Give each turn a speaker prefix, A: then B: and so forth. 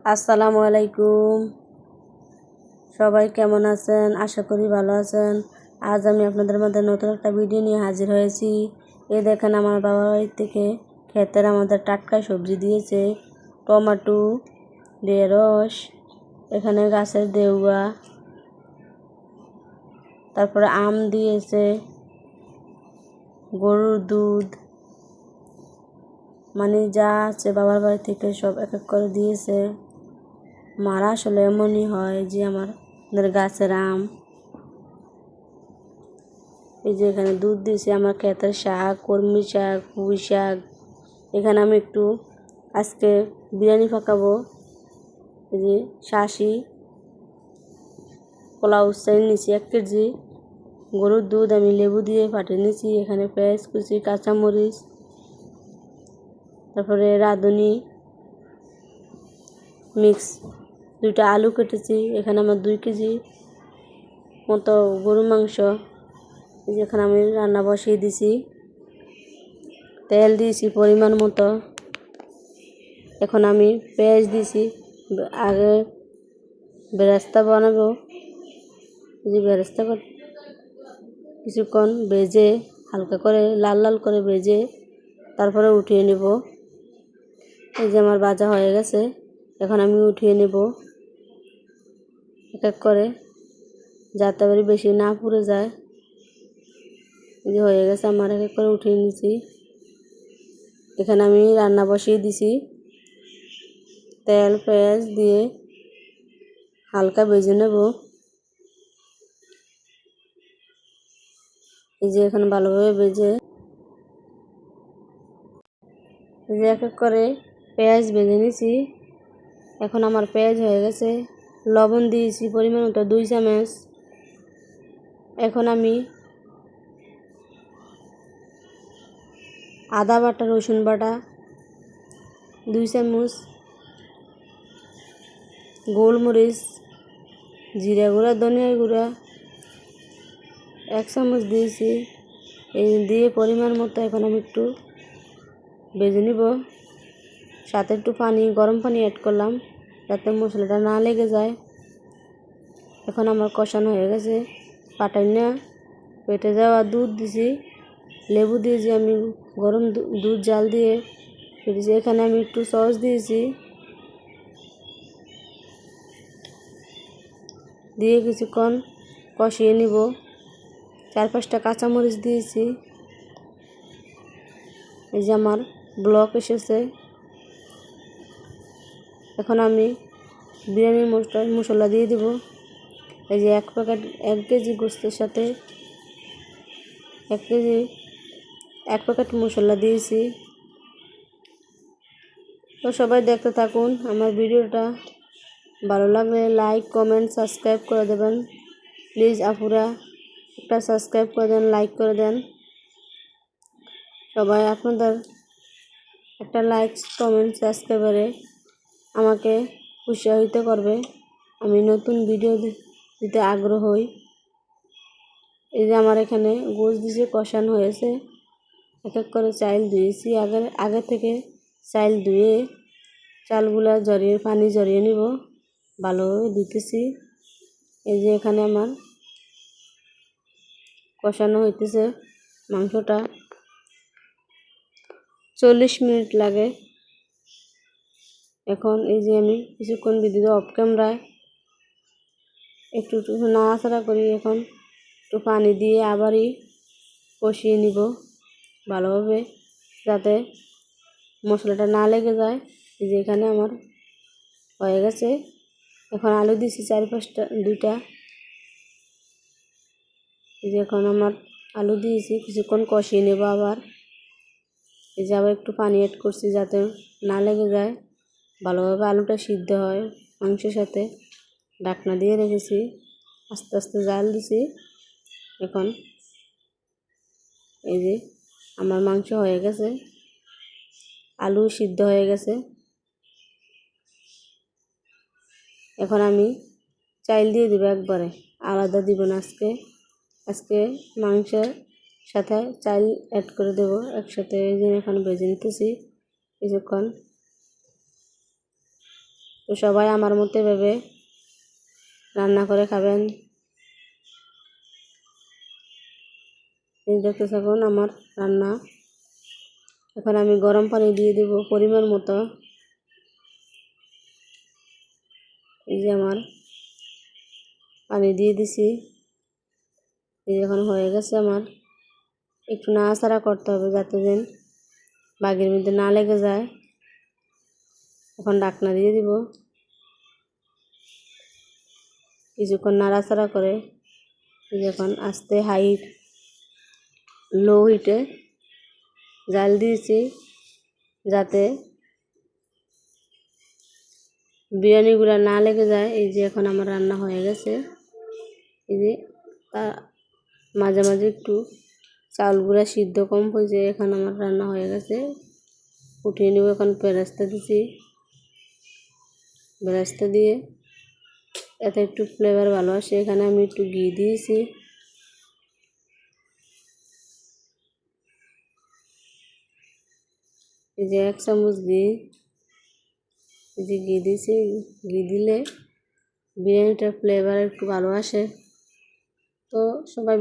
A: আসসালামু আলাইকুম। সবাই কেমন আছেন? আশা করি ভালো আছেন। আজ আমি আপনাদের মধ্যে নতুন একটা ভিডিও নিয়ে হাজির হয়েছি। এই দেখেন আমার বাবা বাড়ি থেকে ক্ষেতের আমাদের টাটকা সবজি দিয়েছে, টমেটো, ঢেঁড়স, এখানে গাছের দেউয়া, তারপরে আম দিয়েছে, গরুর দুধ, মানে যা আছে বাবার বাড়ি থেকে সব এক এক করে দিয়েছে। মারা আসলে এমনই হয় যে আমাদের গাছের আম। এই যে এখানে দুধ দিয়েছি, আমার ক্ষেতের শাক, কলমি শাক, পুঁই শাক। এখানে আমি একটু আজকে বিরিয়ানি পাকাবো। এই যে শাঁসি পোলাও চাল নিয়েছি 1 কেজি, গরুর দুধ আমি লেবু দিয়ে ফাটিয়ে নিয়েছি। এখানে পেঁয়াজ কুচি, কাঁচামরিচ, তারপরে রাঁধুনি মিক্স, 2টা আলু কেটেছি। এখানে আমার 2 কেজি মতো গরু মাংস। যেখানে আমি রান্না বসিয়ে দিছি, তেল দিয়েছি পরিমাণ মতো। এখন আমি পেঁয়াজ দিয়েছি, আগে বেরেস্তা বানাবো। যে বেরেস্তা কিছুক্ষণ ভেজে হালকা করে লাল লাল করে ভেজে তারপরে উঠিয়ে নেব। এই যে আমার ভাজা হয়ে গেছে, এখন আমি উঠিয়ে নেব এক এক করে, যাতে করে বেশি না পুড়ে যায়। এই যে হয়ে গেছে আমার, এক এক করে উঠিয়ে নিয়েছি। এখানে আমি রান্না বসিয়ে দিছি, তেল পেঁয়াজ দিয়ে হালকা ভেজে নেব। এই যে এখন ভালোভাবে ভেজে, এই যে এক এক করে পেঁয়াজ ভেজে নিয়েছি। এখন আমার পেঁয়াজ হয়ে গেছে। লবণ দিয়েছি পরিমাণ মতো 2 চামচ। এখন আমি আদা বাটা, রসুন বাটা 2 চামচ, গোলমরিচ, জিরা গুঁড়া, ধনিয়া গুঁড়া 1 চামচ দিয়েছি। এই দিয়ে পরিমাণ মতো এখন আমি একটু ভেজে নিব। সাথে একটু পানি, গরম পানি অ্যাড করলাম যাতে মশলাটা না লেগে যায়। এখন আমার কষানো হয়ে গেছে। পাটাইনা পেটে যাওয়া দুধ দিছি, লেবু দিয়েছি, আমি গরম দুধ জাল দিয়ে দিয়েছি। এখানে আমি একটু সস দিয়েছি, দিয়ে কিছুক্ষণ কষিয়ে নিব। 4-5টা কাঁচামরিচ দিয়েছি। এই যে আমার ব্লক এসেছে। এখন আমি বিরিয়ানির মশলা দিয়ে দিব। এই যে 1 কেজি গোস্তের সাথে 1 প্যাকেট মশলা দিয়েছি। তো সবাই দেখতে থাকুন আমার ভিডিওটা। ভালো লাগলে লাইক, কমেন্ট, সাবস্ক্রাইব করে দেবেন। প্লিজ আপুরা একটা সাবস্ক্রাইব করে দেন, লাইক করে দেন। সবাই আপনাদের একটা লাইক, কমেন্ট, সাবস্ক্রাইবারে আমাকে উৎসাহিত করবে, আমি নতুন ভিডিও দিতে আগ্রহ হই। এই যে আমার এখানে গোশ দিয়ে কষানো হয়েছে। এক এক করে চাল ধুয়েছি, আগে থেকে চাল ধুয়ে চালগুলা পানি ঝরিয়ে নিব। ভালোভাবে ধুতেছি। এই যে এখানে আমার কষানো হইতেছে মাংসটা, 40 মিনিট লাগে। এখন এই যে আমি কিছুক্ষণ ভিডিও অফ ক্যামেরায় একটু নাড়াচাড়া করি। এখন একটু পানি দিয়ে আবারই কষিয়ে নিব ভালোভাবে, যাতে মশলাটা না লেগে যায়। এই যে এখানে আমার হয়ে গেছে। এখন আলু দিয়েছি 4-5টা, 2টা। এই যে এখন আমার আলু দিয়েছি, কিছুক্ষণ কষিয়ে নেব আবার। এই যে আবার একটু পানি অ্যাড করছি যাতে না লেগে যায়, ভালোভাবে আলুটা সিদ্ধ হয় মাংসের সাথে। ঢাকনা দিয়ে রেখেছি, আস্তে আস্তে জাল দিছি। এখন এই যে আমার মাংস হয়ে গেছে, আলু সিদ্ধ হয়ে গেছে। এখন আমি চাল দিয়ে দিব একবারে, আলাদা দিব না। আজকে মাংসের সাথে চাল অ্যাড করে দেব একসাথে। এই যে এখন ভেজে নিতেছি কিছুক্ষণ। তো সবাই আমার মতো এভাবে রান্না করে খাবেন। এই দেখতে থাকুন আমার রান্না। এখন আমি গরম পানি দিয়ে দেব পরিমাণ মতো। এই যে আমার পানি দিয়ে দিছি। এই এখন হয়ে গেছে আমার। একটু নাড়াচাড়া করতে হবে যাতে যেন বাগের মধ্যে না লেগে যায়। এখন ঢাকনা দিয়ে দিব। কিছুক্ষণ নাড়াচাড়া করে যখন আস্তে লো হিটে জাল দিয়েছি যাতে বিরিয়ানিগুলো না লেগে যায়। এই যে এখন আমার রান্না হয়ে গেছে। এই যে মাঝে মাঝে একটু চাউলগুলো সিদ্ধ কম হয়েছে। এখন আমার রান্না হয়ে গেছে, উঠিয়ে নেব। এখন বেরেস্তা দিছি, বেরেস্তা দিয়ে এতে একটু ফ্লেভার ভালো আসে। এখানে আমি একটু ঘি দিয়েছি। এই যে 1 চামচ ঘি, এই যে ঘি দিয়েছি। ঘি দিলে বিরিয়ানিটার ফ্লেভার একটু ভালো আসে। তো সবাই